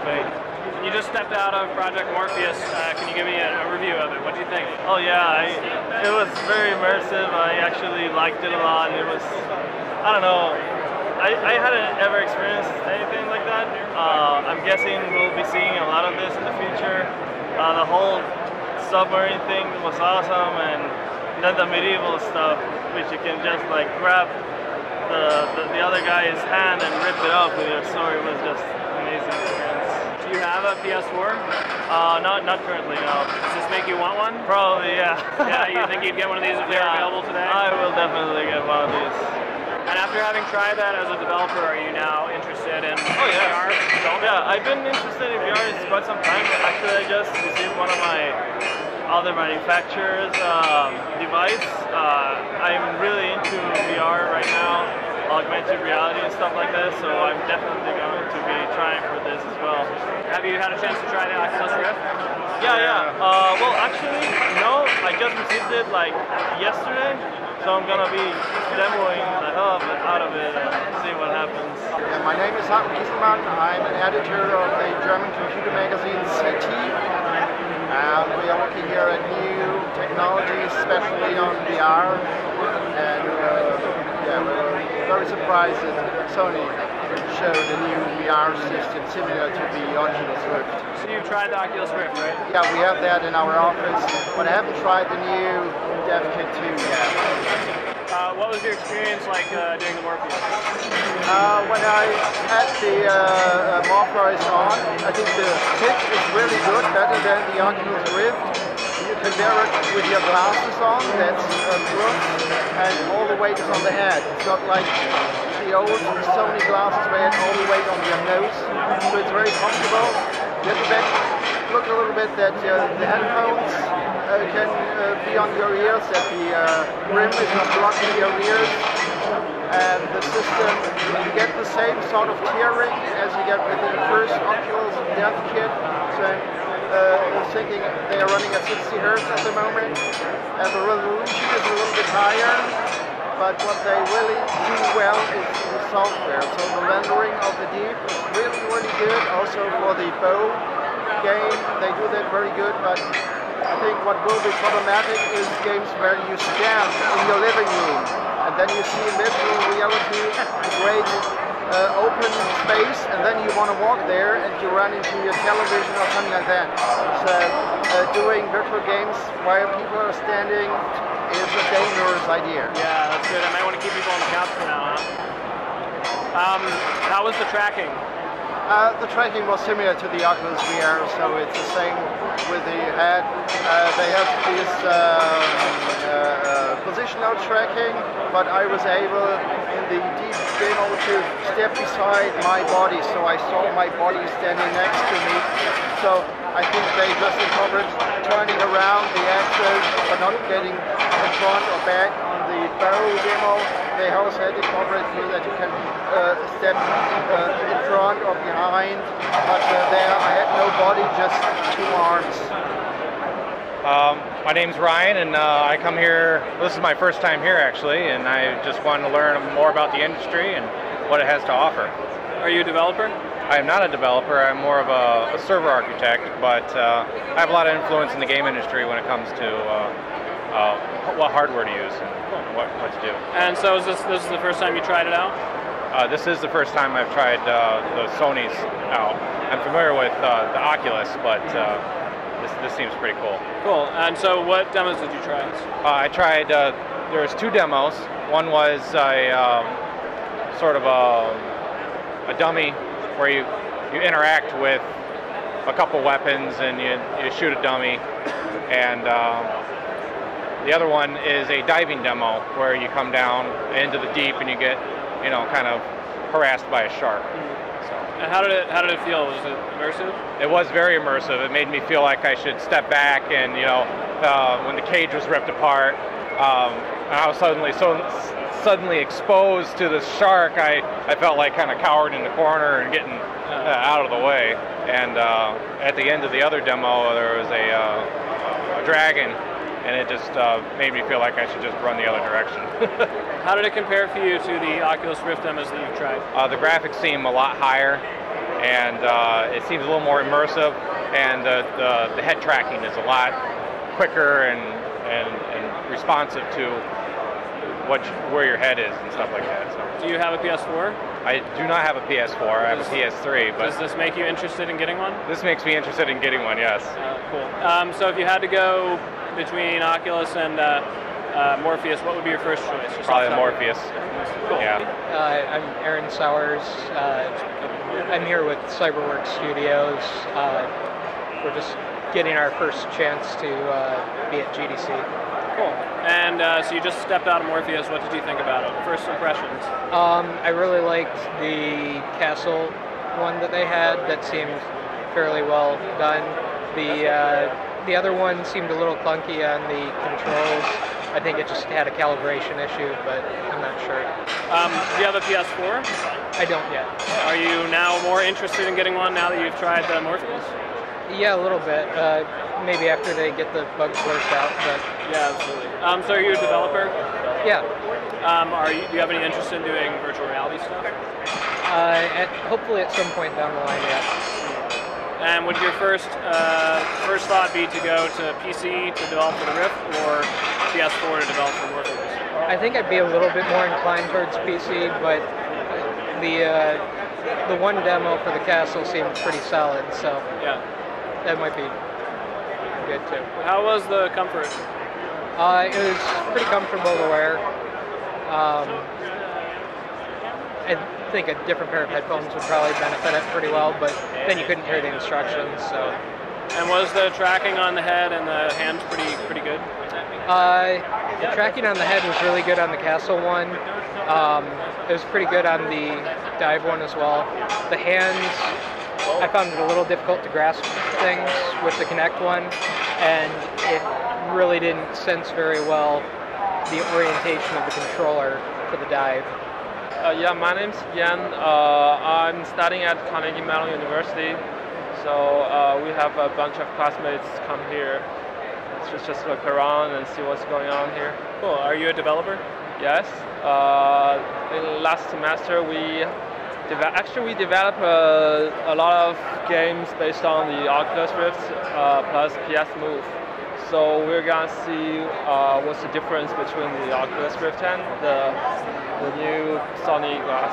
company. You just stepped out of Project Morpheus. Can you give me a review of it? What do you think? Oh yeah, it was very immersive. I actually liked it a lot. It was, I don't know, I hadn't ever experienced anything like that. I'm guessing we'll be seeing a lot of this in the future. The whole submarine thing was awesome, and then the medieval stuff, which you can just like grab the other guy's hand and rip it up with your sword, was just amazing experience. Do you have a PS4? Not currently, no. Does this make you want one? Probably, yeah. Yeah, you think you'd get one of these if they're available today? I will definitely get one of these. And after having tried that as a developer, are you now interested in VR? Yeah, I've been interested in VR for quite some time. Actually, I just received one of my other manufacturers' device. I'm really into VR right now, augmented reality and stuff like this, so I'm definitely going to be trying for this as well. Have you had a chance to try the Oculus Rift? Yeah. Well, actually, no. I just received it like yesterday, so I'm gonna be demoing the hell out of it and see what happens. Yeah, my name is Hartmut Gieselmann. I'm an editor of the German computer magazine CT. And we are looking here at new technologies, especially on VR. And yeah, we're very surprised that Sony showed a new VR system similar to the Oculus Rift. So you've tried the Oculus Rift, right? Yeah, we have that in our office, but I haven't tried the new Dev Kit 2 yet. What was your experience like doing the Morpheus? When I had the Morpheus on, I think the fit is really good, better than the Oculus Rift. You can wear it with your glasses on, that's good, and all the weight is on the head. It's not like the old Sony glasses where you had all the weight on your nose, so it's very comfortable. You have to look a little bit that the headphones can be on your ears, that the rim is not blocking your ears, and the system, you get the same sort of tearing as you get with the first Oculus Dev Kit. So I'm thinking they are running at 60 Hz at the moment, and the resolution is a little bit higher, but what they really do well is the software. So the rendering of the deep is really good. Also for the bow game, they do that very good, but I think what will be problematic is games where you stand in your living room and then you see in virtual reality a great open space, and then you want to walk there and you run into your television or something like that. So doing virtual games while people are standing is a dangerous idea. Yeah, that's good. I might want to keep people on the couch for now, huh? How was the tracking? The tracking was similar to the Oculus VR, so it's the same with the head. They have this positional tracking, but I was able in the deep demo to step beside my body, so I saw my body standing next to me. So I think they just incorporate turning around the axis, but not getting in front or back on the bow demo. They also had incorporated that you can step in front or behind, but there I had no body, just two arms. My name's Ryan, and I come here, this is my first time here actually, and I just wanted to learn more about the industry and what it has to offer. Are you a developer? I am not a developer, I'm more of a server architect, but I have a lot of influence in the game industry when it comes to what hardware to use and what to do. And so this is the first time you tried it out? This is the first time I've tried the Sony's out. I'm familiar with the Oculus, but this seems pretty cool. Cool. And so what demos did you try? I tried, there was two demos. One was a sort of a dummy where you interact with a couple weapons and you shoot a dummy. And the other one is a diving demo where you come down into the deep and you get, you know, kind of harassed by a shark. So. And how did it feel? Was it immersive? It was very immersive. It made me feel like I should step back, and you know, when the cage was ripped apart, and I was suddenly exposed to the shark. I felt like kind of cowered in the corner and getting out of the way. And at the end of the other demo, there was a dragon, and it just made me feel like I should just run the other direction. How did it compare for you to the Oculus Rift demos that you've tried? The graphics seem a lot higher, and it seems a little more immersive, and the head tracking is a lot quicker and responsive to where your head is and stuff like that. So. Do you have a PS4? I do not have a PS4. I have a PS3. But does this make you interested in getting one? This makes me interested in getting one. Yes. Cool. So if you had to go between Oculus and Morpheus, what would be your first choice? Probably Morpheus. Cool. Yeah. I'm Aaron Sowers. I'm here with Cyberworks Studios. We're just getting our first chance to be at GDC. Cool. And so you just stepped out of Morpheus. What did you think about it? First impressions? I really liked the castle one that they had. That seemed fairly well done. The other one seemed a little clunky on the controls. I think it just had a calibration issue, but I'm not sure. Do you have a PS4? I don't yet. Are you now more interested in getting one now that you've tried the Morpheus? Yeah, a little bit. Maybe after they get the bugs worked out. But yeah, absolutely. So are you a developer? Yeah. Do you have any interest in doing virtual reality stuff? Hopefully at some point down the line, yeah. And would your first thought be to go to PC to develop for the Rift, or PS4 to develop for Morpheus? I think I'd be a little bit more inclined towards PC, but the one demo for the castle seemed pretty solid, so yeah, that might be good too. How was the comfort? It was pretty comfortable to wear. I think a different pair of headphones would probably benefit it pretty well, but then you couldn't hear the instructions. So. And was the tracking on the head and the hands pretty good? The tracking on the head was really good on the castle one. It was pretty good on the dive one as well. The hands, I found it a little difficult to grasp things with the Kinect one, and it really didn't sense very well the orientation of the controller for the dive. Yeah, my name's Yan. I'm studying at Carnegie Mellon University, so we have a bunch of classmates come here. Just look around and see what's going on here. Cool. Are you a developer? Yes. In last semester, we developed a lot of games based on the Oculus Rift plus PS Move. So we're gonna see what's the difference between the Oculus Rift and the new Sony glass.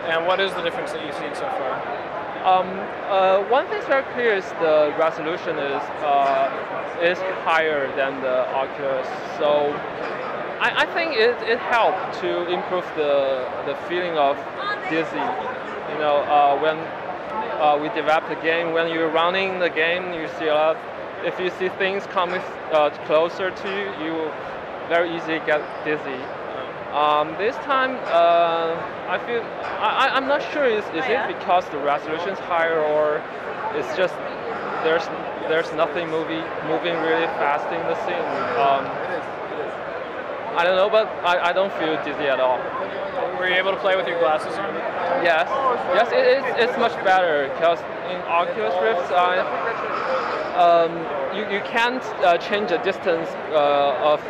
And what is the difference that you've seen so far? One thing's very clear is the resolution is higher than the Oculus. So I think it helped to improve the feeling of dizzy. You know, when we developed the game, when you're running the game, you see a lot. If you see things coming closer to you, you will very easily get dizzy. This time, I feel I'm not sure. Is it because the resolution is higher, or it's just there's nothing moving really fast in the scene? I don't know, but I don't feel dizzy at all. Were you able to play with your glasses on? Yes, it's much better because in Oculus Rift, you can't change the distance of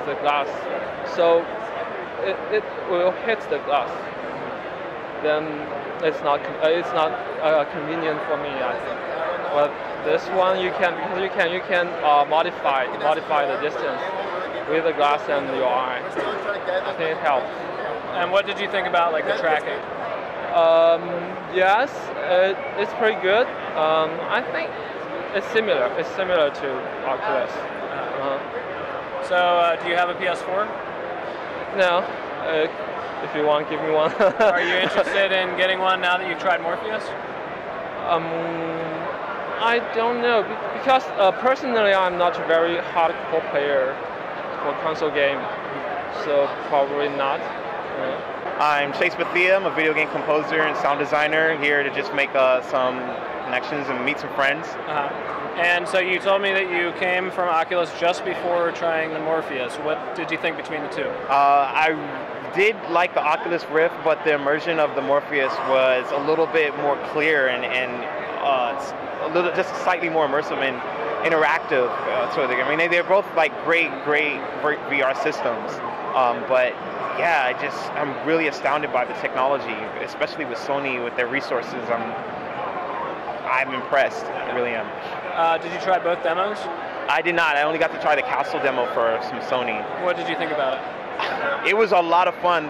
the glass, so it will hit the glass. Then it's not convenient for me, I think. But this one you can modify the distance with the glass and your eye. I think it helps. And what did you think about like the tracking? Yes, it's pretty good. I think it's similar. It's similar to Oculus. So, do you have a PS4? No. If you want, give me one. Are you interested in getting one now that you've tried Morpheus? I don't know, because personally I'm not a very hardcore player for console game, so probably not. I'm Chase Bethia. I'm a video game composer and sound designer here to just make some connections and meet some friends. And so you told me that you came from Oculus just before trying the Morpheus. What did you think between the two? I did like the Oculus Rift, but the immersion of the Morpheus was a little bit more clear and a little just slightly more immersive and interactive. I mean, they're both like great VR systems, but yeah, I'm really astounded by the technology, especially with Sony with their resources. I'm impressed. I really am. Did you try both demos? I did not. I only got to try the castle demo for some Sony. What did you think about it? It was a lot of fun.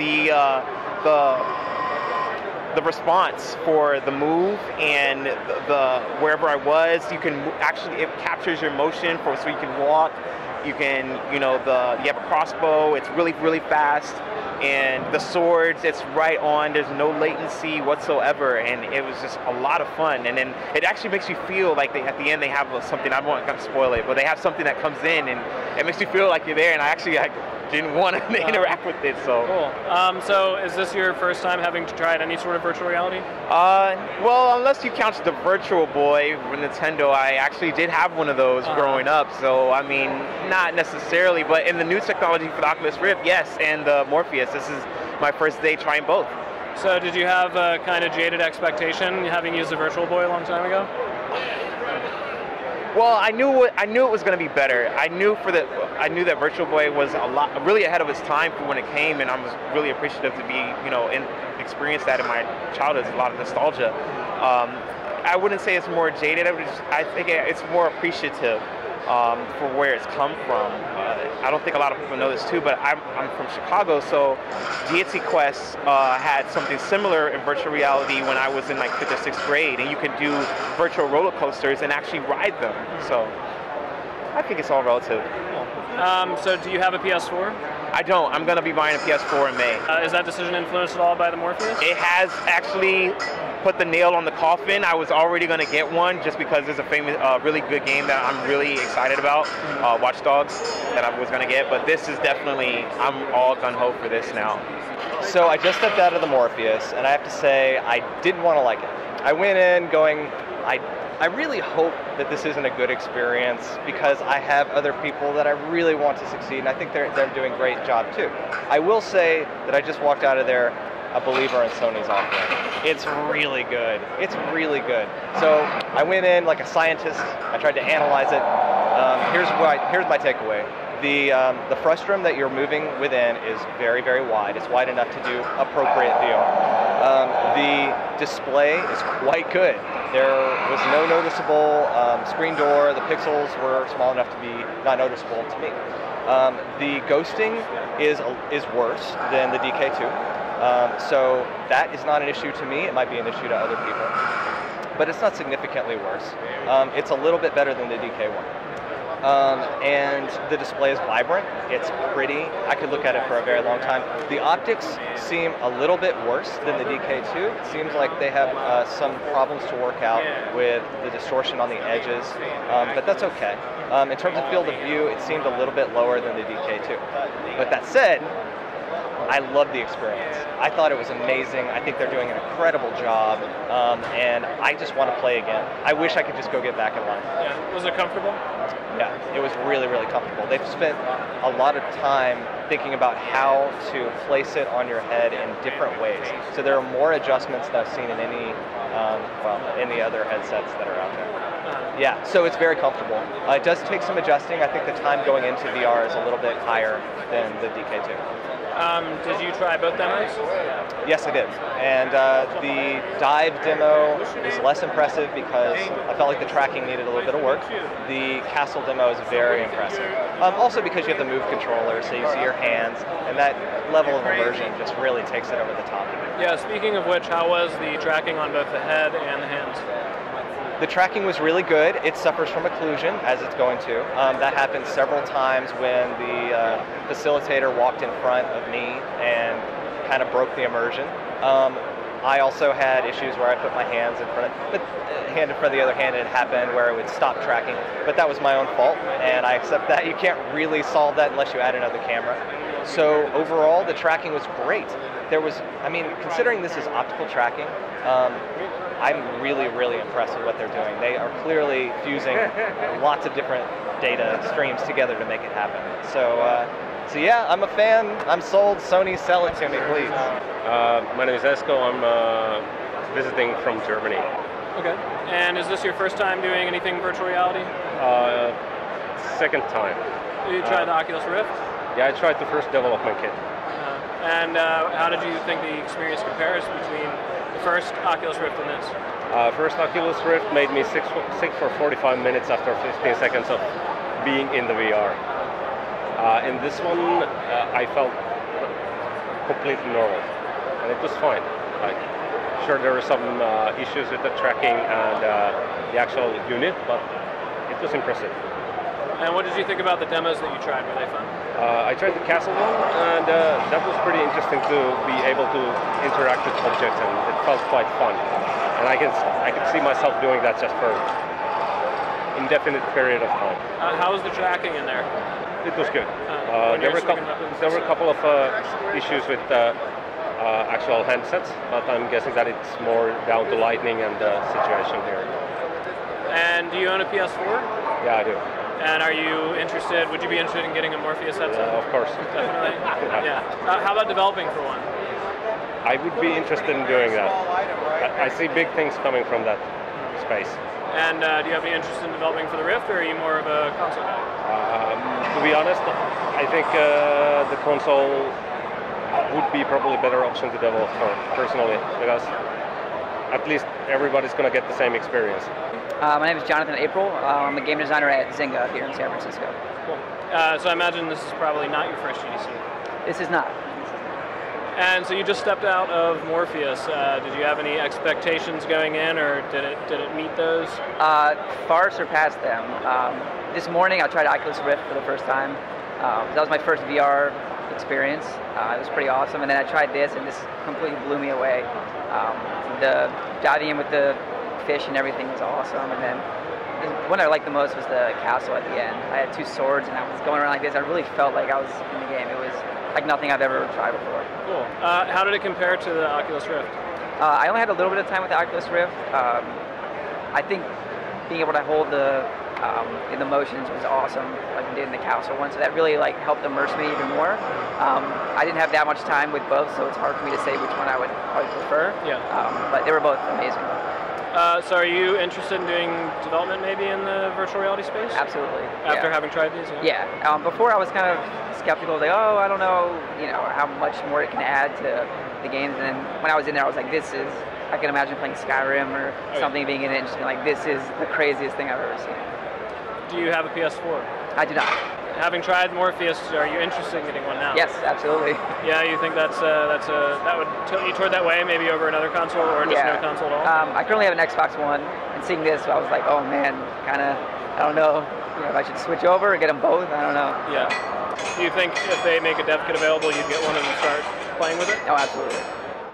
The response for the move and the wherever I was, you can actually, it captures your motion for so you can walk. You can, you have a crossbow. It's really, really fast. And the swords, it's right on. There's no latency whatsoever, and it was just a lot of fun. And then it actually makes you feel like at the end they have something. I won't spoil it, but they have something that comes in, and it makes you feel like you're there. And I actually didn't want to interact with it. So cool. So is this your first time having to try any sort of virtual reality? Well, unless you count the Virtual Boy from Nintendo, I actually did have one of those growing up. So I mean, not necessarily, but in the new technology for the Oculus Rift, yes, and the Morpheus. This is my first day trying both. So did you have a kind of jaded expectation having used the Virtual Boy a long time ago? Well, I knew it was going to be better. I knew that Virtual Boy was really ahead of its time for when it came, and I was really appreciative to be, and experience that in my childhood. It's a lot of nostalgia. I wouldn't say it's more jaded. I think it's more appreciative for where it's come from. I don't think a lot of people know this too, but I'm from Chicago, so Deity Quest had something similar in virtual reality when I was in like 5th or 6th grade, and you could do virtual roller coasters and actually ride them. So I think it's all relative. So do you have a PS4? I don't. I'm going to be buying a PS4 in May. Is that decision influenced at all by the Morpheus? It has actually put the nail on the coffin. I was already going to get one just because there's a famous, really good game that I'm really excited about, Watch Dogs, that I was going to get. But this is definitely, I'm all gung-ho for this now. So I just stepped out of the Morpheus, and I have to say I didn't want to like it. I went in going, I really hope that this isn't a good experience because I have other people that I really want to succeed, and I think they're doing a great job too. I will say that I just walked out of there a believer in Sony's offering. It's really good. It's really good. So I went in like a scientist. I tried to analyze it. Here's my takeaway. The frustrum that you're moving within is very, very wide. It's wide enough to do appropriate VR. The display is quite good. There was no noticeable screen door. The pixels were small enough to be not noticeable to me. The ghosting is worse than the DK2. So that is not an issue to me. It might be an issue to other people. But it's not significantly worse. It's a little bit better than the DK1. And the display is vibrant. It's pretty. I could look at it for a very long time. The optics seem a little bit worse than the DK2. It seems like they have some problems to work out with the distortion on the edges, but that's okay. In terms of field of view, it seemed a little bit lower than the DK2. But that said, I loved the experience. I thought it was amazing. I think they're doing an incredible job, and I just want to play again. I wish I could just go get back in line. Yeah. Was it comfortable? Yeah, it was really, really comfortable. They've spent a lot of time thinking about how to place it on your head in different ways. So there are more adjustments than I've seen in any other headsets that are out there. Yeah, so it's very comfortable. It does take some adjusting. I think the time going into VR is a little bit higher than the DK2. Did you try both demos? Yes, I did. And the dive demo is less impressive because I felt like the tracking needed a little bit of work. The castle demo is very impressive. Also because you have the move controller, so you see your hands, and that level of immersion just really takes it over the top. Yeah, speaking of which, how was the tracking on both the head and the hands? The tracking was really good. It suffers from occlusion, as it's going to. That happened several times when the facilitator walked in front of me and kind of broke the immersion. I also had issues where I put my hands in front of the other hand, and it happened where it would stop tracking. But that was my own fault, and I accept that. You can't really solve that unless you add another camera. So overall, the tracking was great. Considering this is optical tracking, I'm really, really impressed with what they're doing. They are clearly fusing lots of different data streams together to make it happen. So yeah, I'm a fan. I'm sold. Sony, sell it to me, please. My name is Esko. I'm visiting from Germany. Okay. And is this your first time doing anything virtual reality? Second time. You tried the Oculus Rift? Yeah, I tried the first development kit. And how did you think the experience compares between the First Oculus Rift and this? First Oculus Rift made me sick for 45 minutes after 15 seconds of being in the VR. In this one, I felt completely normal, and it was fine. Like, sure, there were some issues with the tracking and the actual unit, but it was impressive. And what did you think about the demos that you tried? Were they fun? I tried the castle one, and that was pretty interesting to be able to interact with objects, and it felt quite fun. And I can see myself doing that just for indefinite period of time. How was the tracking in there? It was good. There were a couple of issues with actual handsets, but I'm guessing that it's more down to lighting and the situation here. And do you own a PS4? Yeah, I do. And are you interested, would you be interested in getting a Morpheus headset? Of course. Definitely? Yeah. How about developing for one? I would be interested in doing that. I see big things coming from that space. And do you have any interest in developing for the Rift, or are you more of a console guy? To be honest, I think the console would be probably a better option to develop for, personally, because at least everybody's going to get the same experience. My name is Jonathan April. I'm a game designer at Zynga here in San Francisco. Cool. So I imagine this is probably not your first GDC. This is not. And so you just stepped out of Morpheus. Did you have any expectations going in, or did it meet those? Far surpassed them. This morning I tried Oculus Rift for the first time. That was my first VR experience. It was pretty awesome. And then I tried this, and this completely blew me away. The diving in with the fish and everything was awesome. And then what I liked the most was the castle at the end. I had two swords, and I was going around like this. I really felt like I was in the game. It was like nothing I've ever tried before. Cool. How did it compare to the Oculus Rift? I only had a little bit of time with the Oculus Rift. I think being able to hold in the motions was awesome, like we did in the castle one. So that really like helped immerse me even more. I didn't have that much time with both, so it's hard for me to say which one I would probably prefer. Yeah. But they were both amazing. So are you interested in doing development maybe in the virtual reality space? Absolutely. After having tried these? Yeah. Before I was kind of skeptical, like, oh, I don't know, how much more it can add to the games. And then when I was in there, I was like, I can imagine playing Skyrim or something being in it and just being like, this is the craziest thing I've ever seen. Do you have a PS4? I do not. Having tried Morpheus, are you interested in getting one now? Yes, absolutely. Yeah, you think that would tilt you toward that way, maybe over another console, or just no console at all? I currently have an Xbox One, and seeing this, I was like, oh man, kind of, I don't know, if I should switch over or get them both. I don't know. Yeah. Do you think if they make a dev kit available, you'd get one and start playing with it? Oh, absolutely.